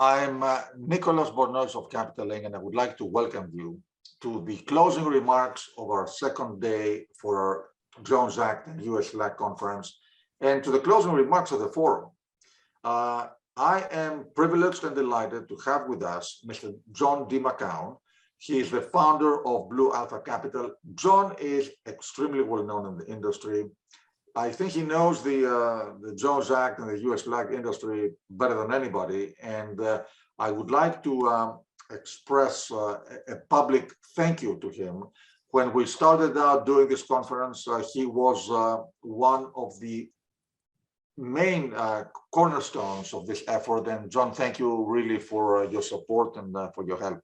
I'm Nicholas Bornoz of Capital Link, and I would like to welcome you to the closing remarks of our second day for our Jones Act and US flag conference, and to the closing remarks of the forum. I am privileged and delighted to have with us Mr. John D. McCown. He is the founder of Blue Alpha Capital. John is extremely well known in the industry. I think he knows the Jones Act and the US flag industry better than anybody. And I would like to express a public thank you to him. When we started out doing this conference, he was one of the main cornerstones of this effort. And John, thank you really for your support and for your help.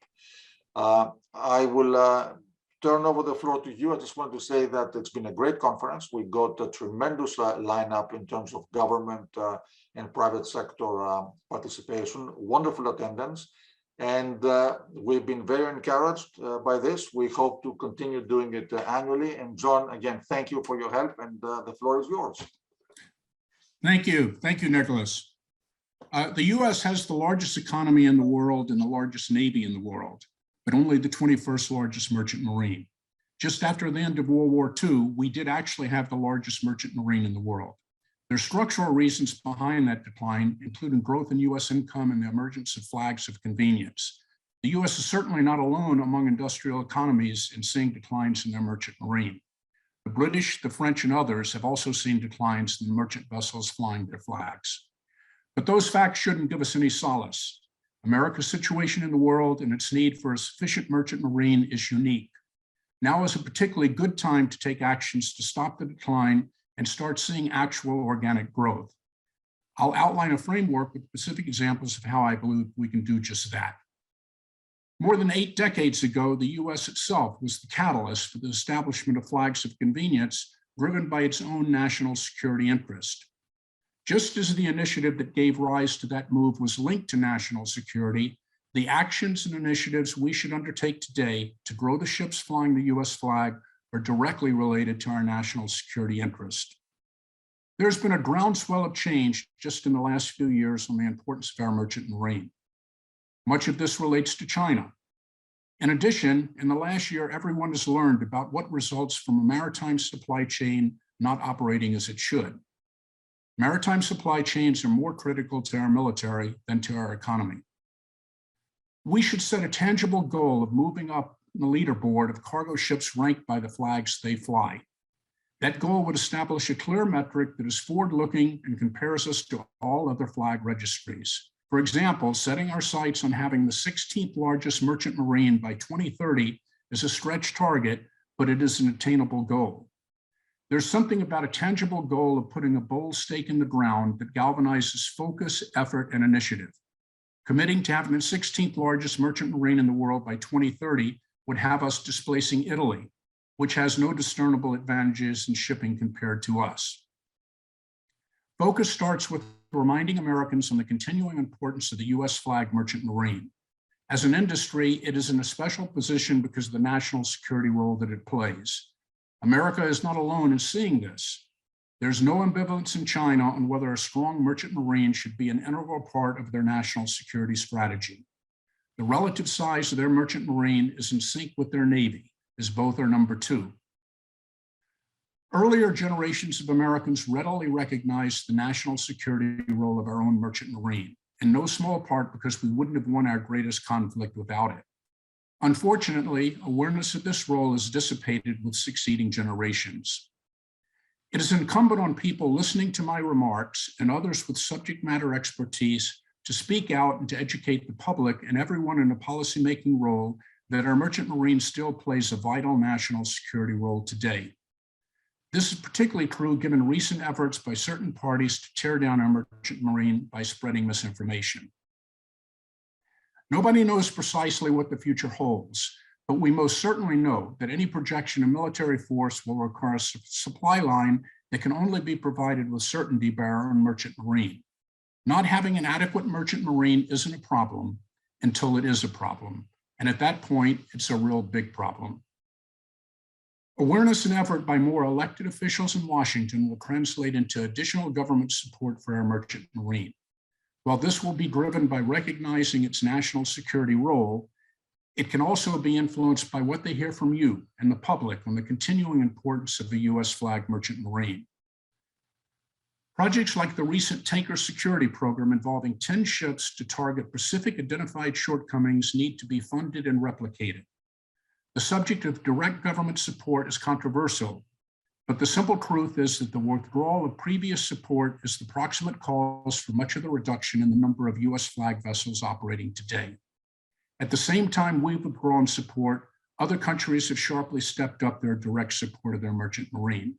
I will turn over the floor to you. I just want to say that it's been a great conference. We got a tremendous lineup in terms of government and private sector participation, wonderful attendance, and we've been very encouraged by this. We hope to continue doing it annually. And John, again, thank you for your help, and the floor is yours. Thank you, Nicholas. The U.S. has the largest economy in the world and the largest Navy in the world, but only the 21st largest merchant marine. Just after the end of World War II, we did actually have the largest merchant marine in the world. There are structural reasons behind that decline, including growth in U.S. income and the emergence of flags of convenience. The U.S. is certainly not alone among industrial economies in seeing declines in their merchant marine. The British, the French, and others have also seen declines in merchant vessels flying their flags. But those facts shouldn't give us any solace. America's situation in the world and its need for a sufficient merchant marine is unique. Now is a particularly good time to take actions to stop the decline and start seeing actual organic growth. I'll outline a framework with specific examples of how I believe we can do just that. More than 8 decades ago, the U.S. itself was the catalyst for the establishment of flags of convenience driven by its own national security interest. Just as the initiative that gave rise to that move was linked to national security, the actions and initiatives we should undertake today to grow the ships flying the U.S. flag are directly related to our national security interest. There's been a groundswell of change just in the last few years on the importance of our merchant marine. Much of this relates to China. In addition, in the last year, everyone has learned about what results from a maritime supply chain not operating as it should. Maritime supply chains are more critical to our military than to our economy. We should set a tangible goal of moving up the leaderboard of cargo ships ranked by the flags they fly. That goal would establish a clear metric that is forward-looking and compares us to all other flag registries. For example, setting our sights on having the 16th largest merchant marine by 2030 is a stretch target, but it is an attainable goal. There's something about a tangible goal of putting a bold stake in the ground that galvanizes focus, effort, and initiative. Committing to having the 16th largest merchant marine in the world by 2030 would have us displacing Italy, which has no discernible advantages in shipping compared to us. Focus starts with reminding Americans on the continuing importance of the U.S. flag merchant marine. As an industry, it is in a special position because of the national security role that it plays. America is not alone in seeing this. There's no ambivalence in China on whether a strong merchant marine should be an integral part of their national security strategy. The relative size of their merchant marine is in sync with their Navy, as both are number 2. Earlier generations of Americans readily recognized the national security role of our own merchant marine, in no small part because we wouldn't have won our greatest conflict without it. Unfortunately, awareness of this role is dissipated with succeeding generations. It is incumbent on people listening to my remarks and others with subject matter expertise to speak out and to educate the public and everyone in a policymaking role that our merchant marine still plays a vital national security role today. This is particularly true given recent efforts by certain parties to tear down our merchant marine by spreading misinformation. Nobody knows precisely what the future holds, but we most certainly know that any projection of military force will require a supply line that can only be provided with certainty by our own merchant marine. Not having an adequate merchant marine isn't a problem until it is a problem. And at that point, it's a real big problem. Awareness and effort by more elected officials in Washington will translate into additional government support for our merchant marine. While this will be driven by recognizing its national security role, it can also be influenced by what they hear from you and the public on the continuing importance of the U.S. flag merchant marine. Projects like the recent tanker security program involving 10 ships to target specific identified shortcomings need to be funded and replicated. The subject of direct government support is controversial, but the simple truth is that the withdrawal of previous support is the proximate cause for much of the reduction in the number of U.S. flag vessels operating today. At the same time we've withdrawn support, other countries have sharply stepped up their direct support of their merchant marine.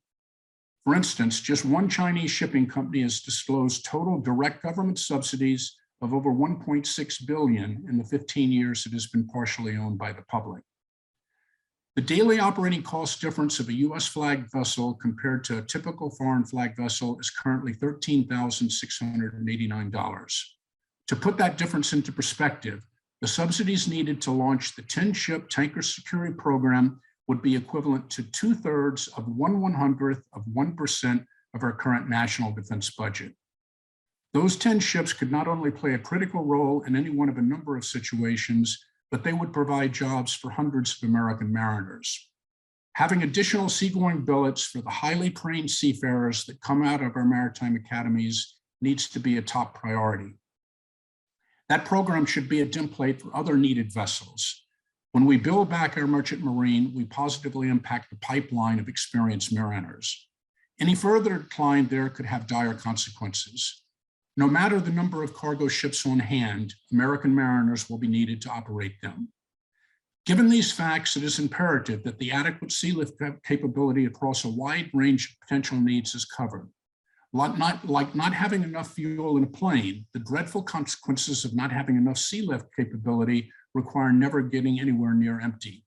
For instance, just one Chinese shipping company has disclosed total direct government subsidies of over 1.6 billion in the 15 years it has been partially owned by the public. The daily operating cost difference of a U.S. flag vessel compared to a typical foreign flag vessel is currently $13,689. To put that difference into perspective, the subsidies needed to launch the 10-ship tanker security program would be equivalent to 2/3 of 1/100th of 1% of our current national defense budget. Those 10 ships could not only play a critical role in any one of a number of situations, but they would provide jobs for hundreds of American mariners. Having additional seagoing billets for the highly trained seafarers that come out of our maritime academies needs to be a top priority. That program should be a template for other needed vessels. When we build back our merchant marine, we positively impact the pipeline of experienced mariners. Any further decline there could have dire consequences. No matter the number of cargo ships on hand, American mariners will be needed to operate them. Given these facts, it is imperative that the adequate sea lift capability across a wide range of potential needs is covered. Like not having enough fuel in a plane, the dreadful consequences of not having enough sea lift capability require never getting anywhere near empty.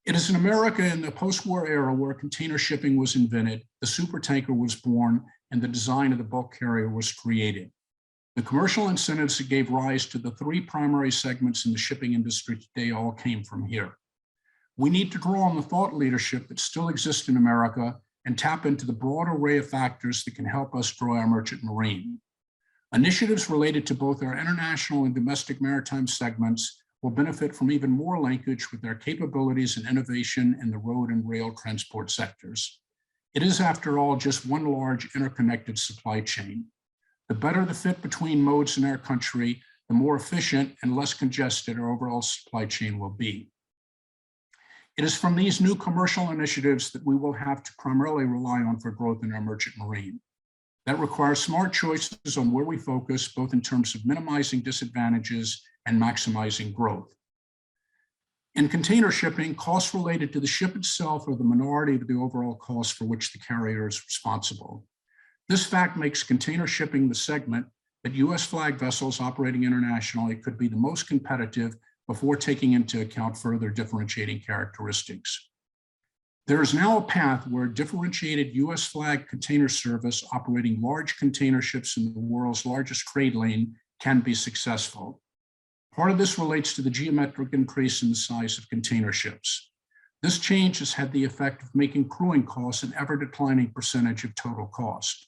It is in America in the post-war era where container shipping was invented, the supertanker was born, and the design of the bulk carrier was created. The commercial incentives that gave rise to the three primary segments in the shipping industry today all came from here. We need to draw on the thought leadership that still exists in America and tap into the broad array of factors that can help us grow our merchant marine. Initiatives related to both our international and domestic maritime segments will benefit from even more linkage with our capabilities and innovation in the road and rail transport sectors. It is, after all, just one large interconnected supply chain. The better the fit between modes in our country, the more efficient and less congested our overall supply chain will be. It is from these new commercial initiatives that we will have to primarily rely on for growth in our merchant marine. That requires smart choices on where we focus, both in terms of minimizing disadvantages and maximizing growth. In container shipping, costs related to the ship itself are the minority of the overall cost for which the carrier is responsible. This fact makes container shipping the segment that U.S. flag vessels operating internationally could be the most competitive before taking into account further differentiating characteristics. There is now a path where differentiated U.S. flag container service operating large container ships in the world's largest trade lane can be successful. Part of this relates to the geometric increase in the size of container ships. This change has had the effect of making crewing costs an ever-declining percentage of total cost.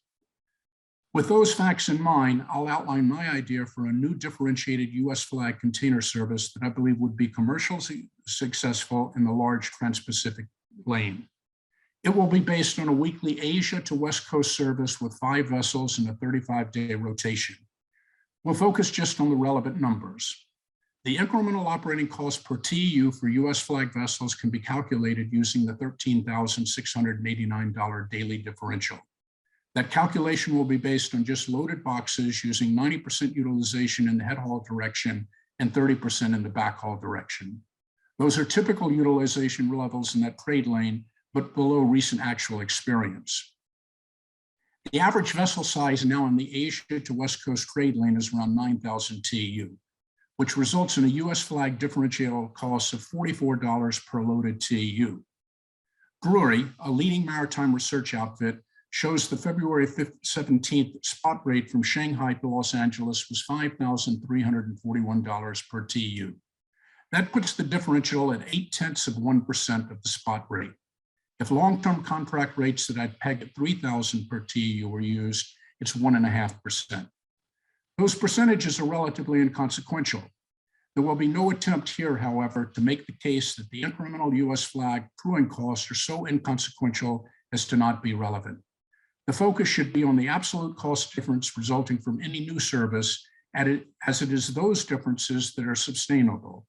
With those facts in mind, I'll outline my idea for a new differentiated U.S. flag container service that I believe would be commercially successful in the large Trans-Pacific lane. It will be based on a weekly Asia to West Coast service with 5 vessels and a 35-day rotation. We'll focus just on the relevant numbers. The incremental operating cost per TEU for U.S. flag vessels can be calculated using the $13,689 daily differential. That calculation will be based on just loaded boxes using 90% utilization in the head haul direction and 30% in the back haul direction. Those are typical utilization levels in that trade lane, but below recent actual experience. The average vessel size now in the Asia to West Coast trade lane is around 9,000 TEU, which results in a U.S. flag differential cost of $44 per loaded TEU. Drury, a leading maritime research outfit, shows the February 17th spot rate from Shanghai to Los Angeles was $5,341 per TEU. That puts the differential at 0.8% of the spot rate. If long-term contract rates that I'd peg at $3,000 per TEU were used, it's 1.5%. Those percentages are relatively inconsequential. There will be no attempt here, however, to make the case that the incremental US flag crewing costs are so inconsequential as to not be relevant. The focus should be on the absolute cost difference resulting from any new service, as it is those differences that are sustainable.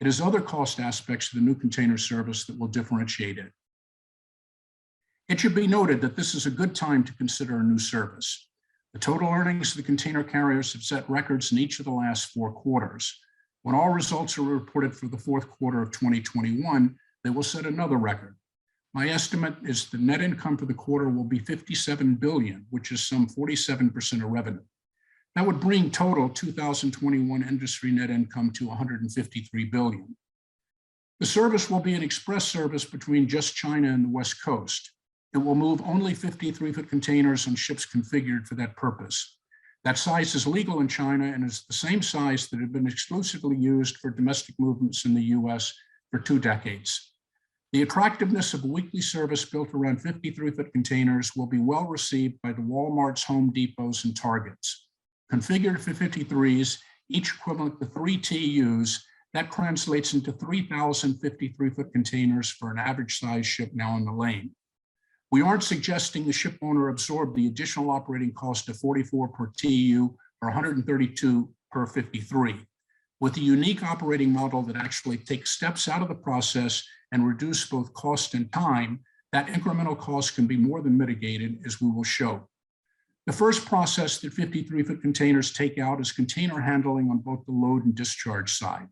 It is other cost aspects of the new container service that will differentiate it. It should be noted that this is a good time to consider a new service. The total earnings of the container carriers have set records in each of the last 4 quarters. When all results are reported for the fourth quarter of 2021, they will set another record. My estimate is the net income for the quarter will be $57 billion, which is some 47% of revenue. That would bring total 2021 industry net income to $153 billion. The service will be an express service between just China and the West Coast. It will move only 53-foot containers on ships configured for that purpose. That size is legal in China and is the same size that had been exclusively used for domestic movements in the US for 2 decades. The attractiveness of a weekly service built around 53-foot containers will be well received by the Walmarts, Home Depots, and Targets. Configured for 53s, each equivalent to 3 TEUs, that translates into 3,000 53-foot containers for an average size ship now on the lane. We aren't suggesting the ship owner absorb the additional operating cost of 44 per TEU or 132 per 53. With a unique operating model that actually takes steps out of the process and reduce both cost and time, that incremental cost can be more than mitigated, as we will show. The first process that 53-foot containers take out is container handling on both the load and discharge side.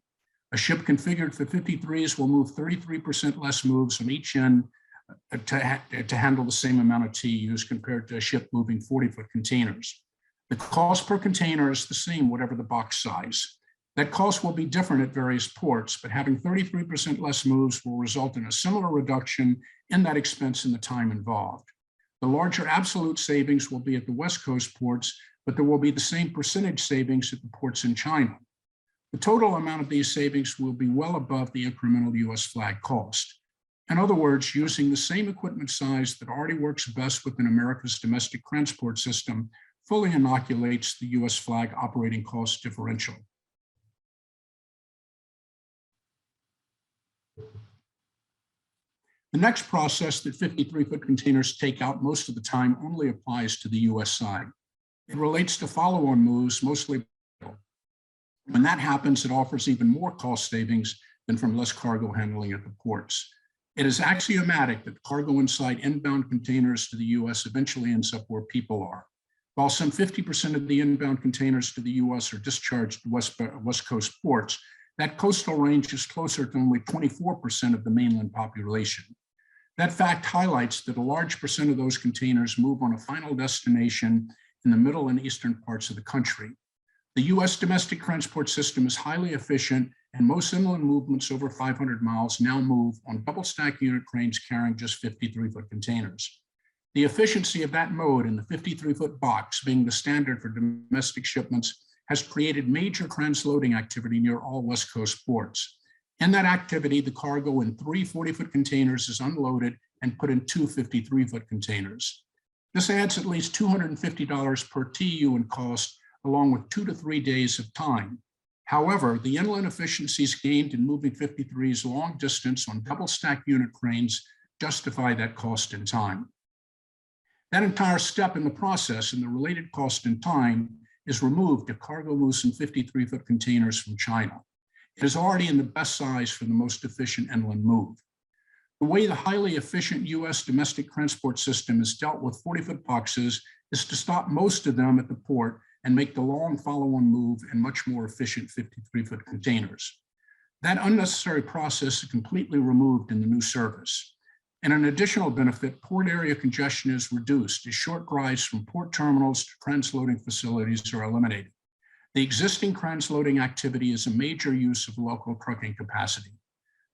A ship configured for 53s will move 33% less moves on each end to handle the same amount of TEUs compared to a ship moving 40-foot containers. The cost per container is the same, whatever the box size. That cost will be different at various ports, but having 33% less moves will result in a similar reduction in that expense and the time involved. The larger absolute savings will be at the West Coast ports, but there will be the same percentage savings at the ports in China. The total amount of these savings will be well above the incremental US flag cost. In other words, using the same equipment size that already works best within America's domestic transport system fully inoculates the US flag operating cost differential. The next process that 53-foot containers take out most of the time only applies to the US side. It relates to follow-on moves, mostly. When that happens, it offers even more cost savings than from less cargo handling at the ports. It is axiomatic that cargo inside inbound containers to the US eventually ends up where people are. While some 50% of the inbound containers to the US are discharged to West Coast ports, that coastal range is closer to only 24% of the mainland population. That fact highlights that a large percent of those containers move on a final destination in the middle and eastern parts of the country. The US domestic transport system is highly efficient, and most inland movements over 500 miles now move on double-stack unit cranes carrying just 53-foot containers. The efficiency of that mode in the 53-foot box being the standard for domestic shipments has created major transloading activity near all West Coast ports. In that activity, the cargo in 3 40-foot containers is unloaded and put in 2 53-foot containers. This adds at least $250 per TEU in cost, along with 2 to 3 days of time. However, the inland efficiencies gained in moving 53s long distance on double-stack unit cranes justify that cost and time. That entire step in the process and the related cost and time is removed if cargo moves in 53-foot containers from China. It is already in the best size for the most efficient inland move. The way the highly efficient US domestic transport system is dealt with 40-foot boxes is to stop most of them at the port and make the long follow-on move in much more efficient 53-foot containers. That unnecessary process is completely removed in the new service. And an additional benefit, port area congestion is reduced as short drives from port terminals to transloading facilities are eliminated. The existing transloading activity is a major use of local trucking capacity.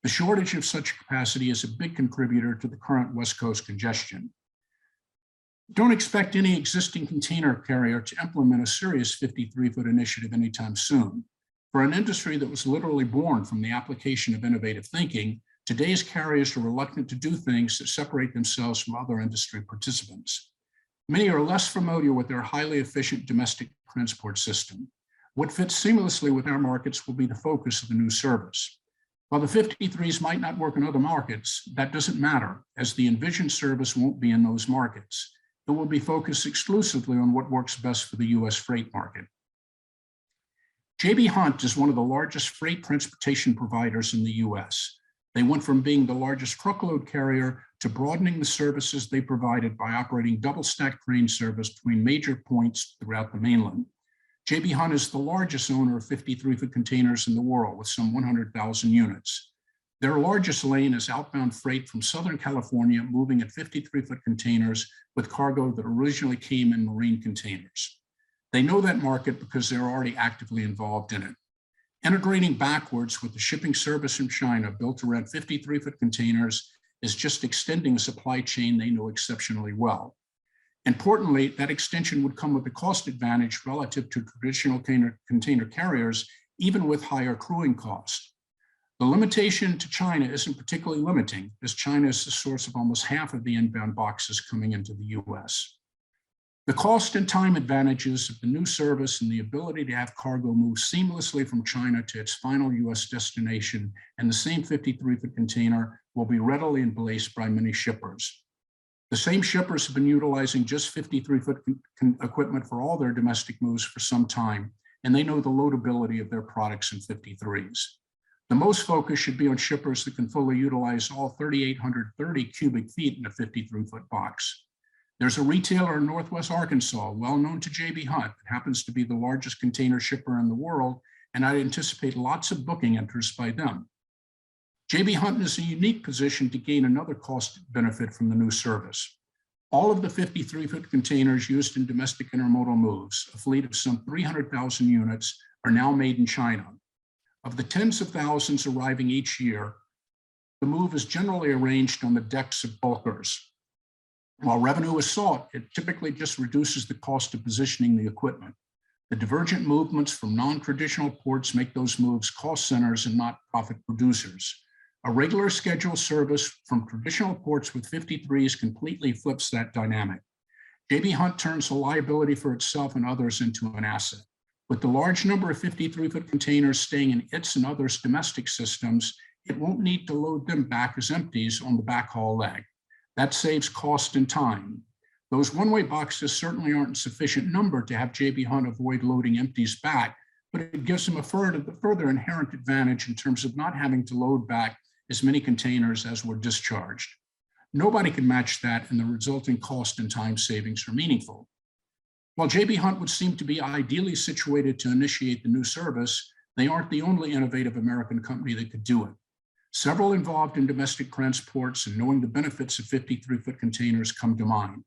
The shortage of such capacity is a big contributor to the current West Coast congestion. Don't expect any existing container carrier to implement a serious 53-foot initiative anytime soon. For an industry that was literally born from the application of innovative thinking, today's carriers are reluctant to do things that separate themselves from other industry participants. Many are less familiar with their highly efficient domestic transport system. What fits seamlessly with our markets will be the focus of the new service. While the 53s might not work in other markets, that doesn't matter, as the envisioned service won't be in those markets. It will be focused exclusively on what works best for the US freight market. J.B. Hunt is one of the largest freight transportation providers in the US. They went from being the largest truckload carrier to broadening the services they provided by operating double-stack train service between major points throughout the mainland. J.B. Hunt is the largest owner of 53-foot containers in the world, with some 100,000 units. Their largest lane is outbound freight from Southern California, moving at 53-foot containers with cargo that originally came in marine containers. They know that market because they're already actively involved in it. Integrating backwards with the shipping service from China built around 53-foot containers is just extending a supply chain they know exceptionally well. Importantly, that extension would come with a cost advantage relative to traditional container carriers, even with higher crewing costs. The limitation to China isn't particularly limiting, as China is the source of almost half of the inbound boxes coming into the US. The cost and time advantages of the new service and the ability to have cargo move seamlessly from China to its final US destination and the same 53-foot container will be readily embraced by many shippers. The same shippers have been utilizing just 53-foot equipment for all their domestic moves for some time, and they know the loadability of their products in 53s. The most focus should be on shippers that can fully utilize all 3,830 cubic feet in a 53-foot box. There's a retailer in Northwest Arkansas, well known to J.B. Hunt, that happens to be the largest container shipper in the world, and I anticipate lots of booking interest by them. J.B. Hunt is in a unique position to gain another cost benefit from the new service. All of the 53-foot containers used in domestic intermodal moves, a fleet of some 300,000 units, are now made in China. Of the tens of thousands arriving each year, the move is generally arranged on the decks of bulkers. While revenue is sought, it typically just reduces the cost of positioning the equipment. The divergent movements from non-traditional ports make those moves cost centers and not profit producers. A regular scheduled service from traditional ports with 53s completely flips that dynamic. J.B. Hunt turns a liability for itself and others into an asset. With the large number of 53-foot containers staying in its and others' domestic systems, it won't need to load them back as empties on the backhaul leg. That saves cost and time. Those one-way boxes certainly aren't in sufficient number to have J.B. Hunt avoid loading empties back, but it gives them a further inherent advantage in terms of not having to load back as many containers as were discharged. Nobody can match that, and the resulting cost and time savings are meaningful. While J.B. Hunt would seem to be ideally situated to initiate the new service, they aren't the only innovative American company that could do it. Several involved in domestic transports and knowing the benefits of 53-foot containers come to mind.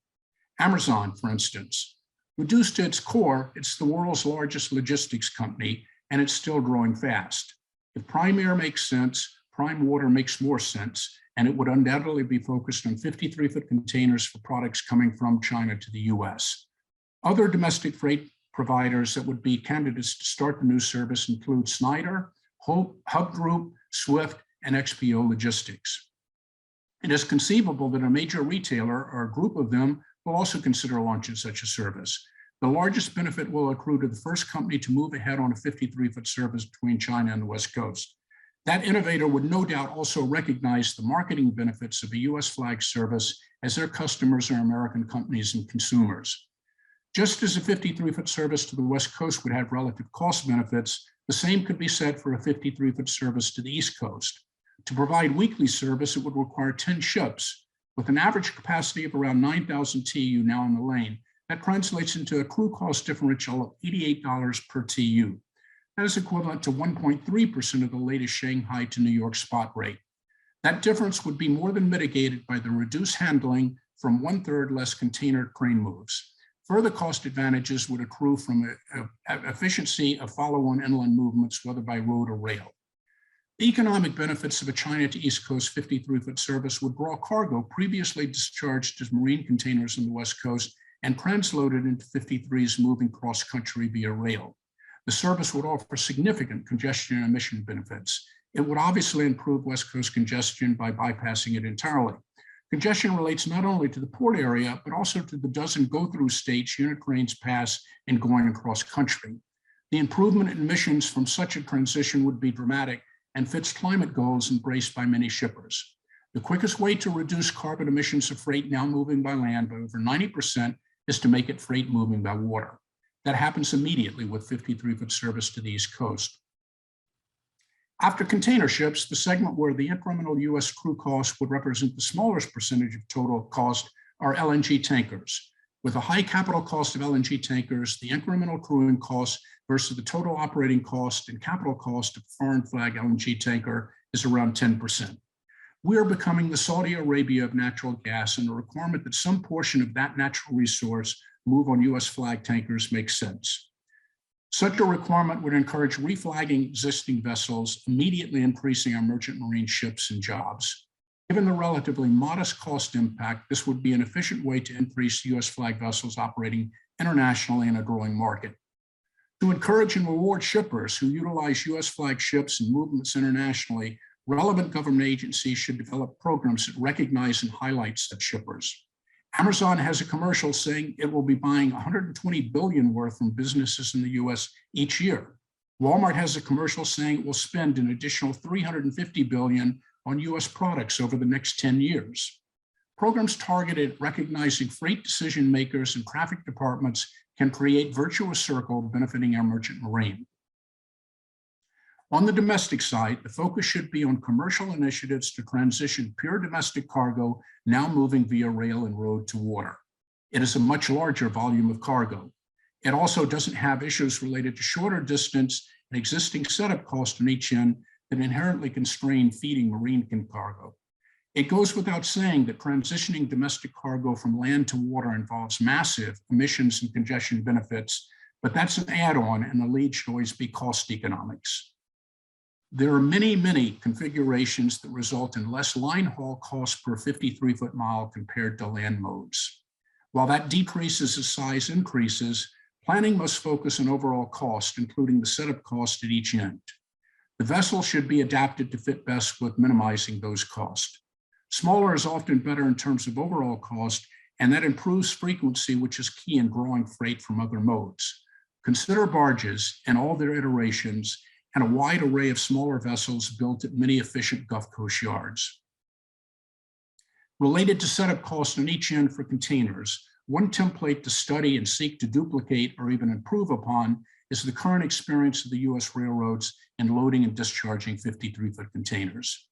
Amazon, for instance. Reduced to its core, it's the world's largest logistics company, and it's still growing fast. If Prime Air makes sense, Prime Water makes more sense, and it would undoubtedly be focused on 53-foot containers for products coming from China to the US. Other domestic freight providers that would be candidates to start the new service include Snyder, Hub Group, Swift, and XPO Logistics. It is conceivable that a major retailer or a group of them will also consider launching such a service. The largest benefit will accrue to the first company to move ahead on a 53-foot service between China and the West Coast. That innovator would no doubt also recognize the marketing benefits of a US flag service, as their customers are American companies and consumers. Just as a 53-foot service to the West Coast would have relative cost benefits, the same could be said for a 53-foot service to the East Coast. To provide weekly service, it would require 10 ships. With an average capacity of around 9,000 TEU now in the lane, that translates into a crew cost differential of $88 per TU. That is equivalent to 1.3% of the latest Shanghai to New York spot rate. That difference would be more than mitigated by the reduced handling from 1/3 less container crane moves. Further cost advantages would accrue from efficiency of follow-on inland movements, whether by road or rail. The economic benefits of a China to East Coast 53-foot service would draw cargo previously discharged as marine containers on the West Coast and transloaded into 53s moving cross-country via rail. The service would offer significant congestion and emission benefits. It would obviously improve West Coast congestion by bypassing it entirely. Congestion relates not only to the port area, but also to the dozen go-through states unit trains pass in going across country. The improvement in emissions from such a transition would be dramatic and fits climate goals embraced by many shippers. The quickest way to reduce carbon emissions of freight now moving by land by over 90% is to make it freight moving by water. That happens immediately with 53-foot service to the East Coast. After container ships, the segment where the incremental US crew cost would represent the smallest percentage of total cost are LNG tankers. With a high capital cost of LNG tankers, the incremental crewing cost versus the total operating cost and capital cost of foreign flag LNG tanker is around 10%. We are becoming the Saudi Arabia of natural gas, and the requirement that some portion of that natural resource move on US flag tankers makes sense. Such a requirement would encourage reflagging existing vessels, immediately increasing our merchant marine ships and jobs. Given the relatively modest cost impact, this would be an efficient way to increase US flag vessels operating internationally in a growing market. To encourage and reward shippers who utilize US flag ships and movements internationally, relevant government agencies should develop programs that recognize and highlight such shippers. Amazon has a commercial saying it will be buying $120 billion worth from businesses in the US each year. Walmart has a commercial saying it will spend an additional $350 billion on US products over the next 10 years. Programs targeted at recognizing freight decision makers and traffic departments can create virtuous circle benefiting our merchant marine. On the domestic side, the focus should be on commercial initiatives to transition pure domestic cargo now moving via rail and road to water. It is a much larger volume of cargo. It also doesn't have issues related to shorter distance and existing setup cost on each end that inherently constrain feeding marine cargo. It goes without saying that transitioning domestic cargo from land to water involves massive emissions and congestion benefits, but that's an add-on, and the lead should always be cost economics. There are many configurations that result in less line haul cost per 53-foot mile compared to land modes. While that decreases as size increases, planning must focus on overall cost, including the setup cost at each end. The vessel should be adapted to fit best with minimizing those costs. Smaller is often better in terms of overall cost, and that improves frequency, which is key in growing freight from other modes. Consider barges and all their iterations, and a wide array of smaller vessels built at many efficient Gulf Coast yards. Related to setup costs on each end for containers, one template to study and seek to duplicate or even improve upon is the current experience of the US railroads in loading and discharging 53-foot containers.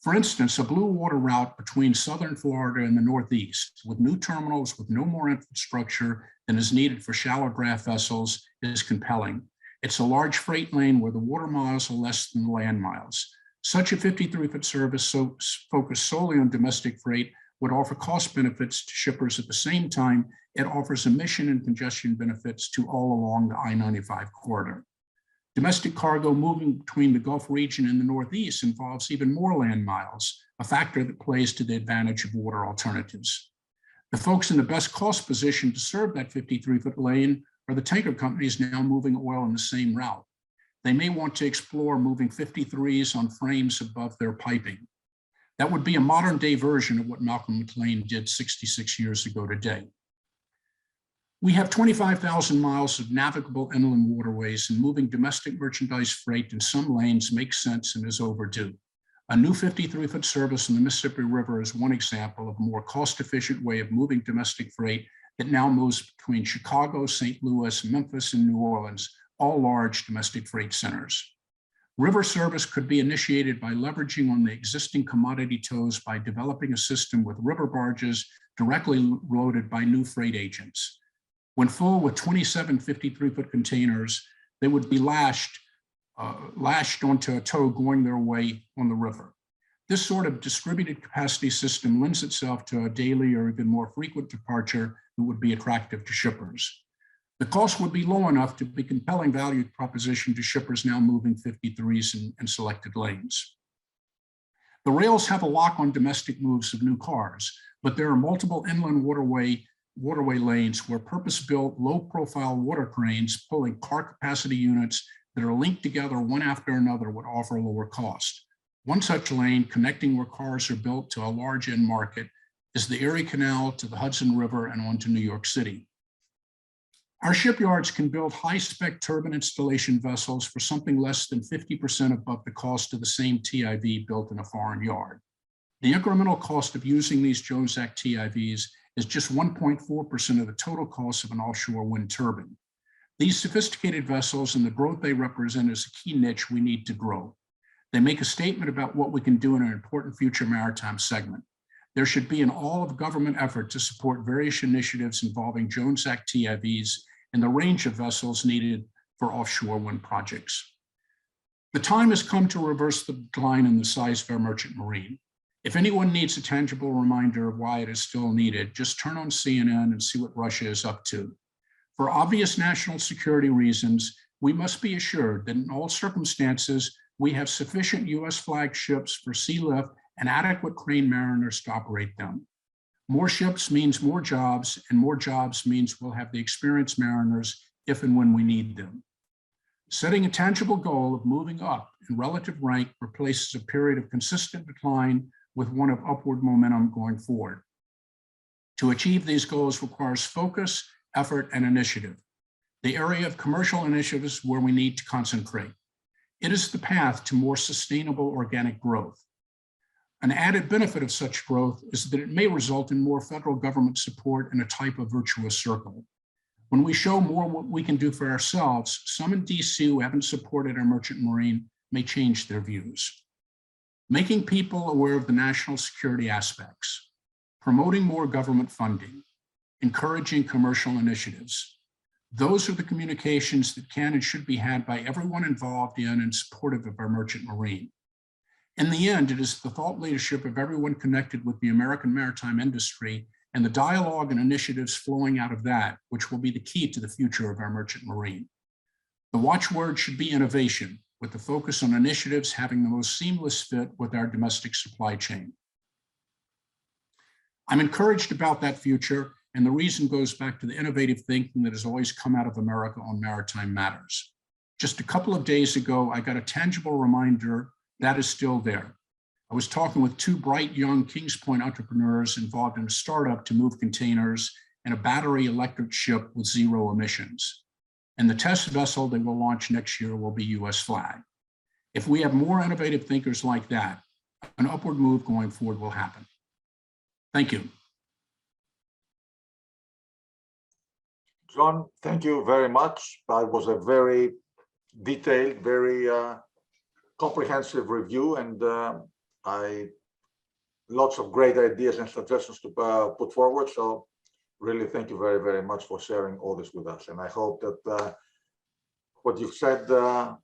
For instance, a blue water route between southern Florida and the Northeast, with new terminals with no more infrastructure than is needed for shallow draft vessels, is compelling. It's a large freight lane where the water miles are less than the land miles. Such a 53-foot service focused solely on domestic freight would offer cost benefits to shippers. At the same time, it offers emission and congestion benefits to all along the I-95 corridor. Domestic cargo moving between the Gulf region and the Northeast involves even more land miles, a factor that plays to the advantage of water alternatives. The folks in the best cost position to serve that 53-foot lane are the tanker companies now moving oil in the same route. They may want to explore moving 53s on frames above their piping. That would be a modern day version of what Malcolm McLean did 66 years ago today. We have 25,000 miles of navigable inland waterways, and moving domestic merchandise freight in some lanes makes sense and is overdue. A new 53-foot service in the Mississippi River is one example of a more cost-efficient way of moving domestic freight that now moves between Chicago, St. Louis, Memphis, and New Orleans, all large domestic freight centers. River service could be initiated by leveraging on the existing commodity tows by developing a system with river barges directly loaded by new freight agents. When full with 27 53-foot containers, they would be lashed onto a tow going their way on the river. This sort of distributed capacity system lends itself to a daily or even more frequent departure that would be attractive to shippers. The cost would be low enough to be a compelling value proposition to shippers now moving 53s in selected lanes. The rails have a lock on domestic moves of new cars, but there are multiple inland waterway lanes where purpose-built, low-profile water cranes pulling car capacity units that are linked together one after another would offer lower cost. One such lane connecting where cars are built to a large end market is the Erie Canal to the Hudson River and on to New York City. Our shipyards can build high-spec turbine installation vessels for something less than 50% above the cost of the same TIV built in a foreign yard. The incremental cost of using these Jones Act TIVs is just 1.4% of the total cost of an offshore wind turbine. These sophisticated vessels and the growth they represent is a key niche we need to grow. They make a statement about what we can do in an important future maritime segment. There should be an all-of-government effort to support various initiatives involving Jones Act TIVs and the range of vessels needed for offshore wind projects. The time has come to reverse the decline in the size of our merchant marine. If anyone needs a tangible reminder of why it is still needed, just turn on CNN and see what Russia is up to. For obvious national security reasons, we must be assured that in all circumstances, we have sufficient US flagged ships for sea lift and adequate crane mariners to operate them. More ships means more jobs, and more jobs means we'll have the experienced mariners if and when we need them. Setting a tangible goal of moving up in relative rank replaces a period of consistent decline with one of upward momentum going forward. To achieve these goals requires focus, effort, and initiative. The area of commercial initiatives where we need to concentrate. It is the path to more sustainable organic growth. An added benefit of such growth is that it may result in more federal government support in a type of virtuous circle. When we show more what we can do for ourselves, some in DC who haven't supported our merchant marine may change their views. Making people aware of the national security aspects, promoting more government funding, encouraging commercial initiatives. Those are the communications that can and should be had by everyone involved in and supportive of our merchant marine. In the end, it is the thought leadership of everyone connected with the American maritime industry and the dialogue and initiatives flowing out of that, which will be the key to the future of our merchant marine. The watchword should be innovation, with the focus on initiatives having the most seamless fit with our domestic supply chain. I'm encouraged about that future, and the reason goes back to the innovative thinking that has always come out of America on maritime matters. Just a couple of days ago, I got a tangible reminder that is still there. I was talking with two bright young Kings Point entrepreneurs involved in a startup to move containers and a battery electric ship with zero emissions. And the test vessel they will launch next year will be US flagged. If we have more innovative thinkers like that, an upward move going forward will happen. Thank you. John, thank you very much. That was a very detailed, very comprehensive review, and lots of great ideas and suggestions to put forward. So really thank you very, very much for sharing all this with us. And I hope that what you've said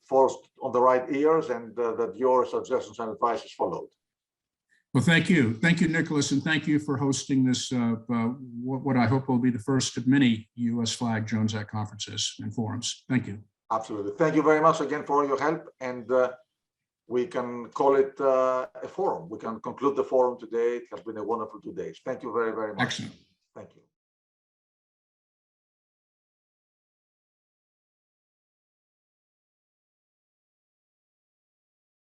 falls on the right ears and that your suggestions and advice is followed. Well, thank you. Thank you, Nicholas, and thank you for hosting this, what I hope will be the first of many US flagged Jones Act conferences and forums. Thank you. Absolutely. Thank you very much again for your help. And we can call it a forum. We can conclude the forum today. It has been a wonderful 2 days. Thank you very, very much. Excellent. Thank you.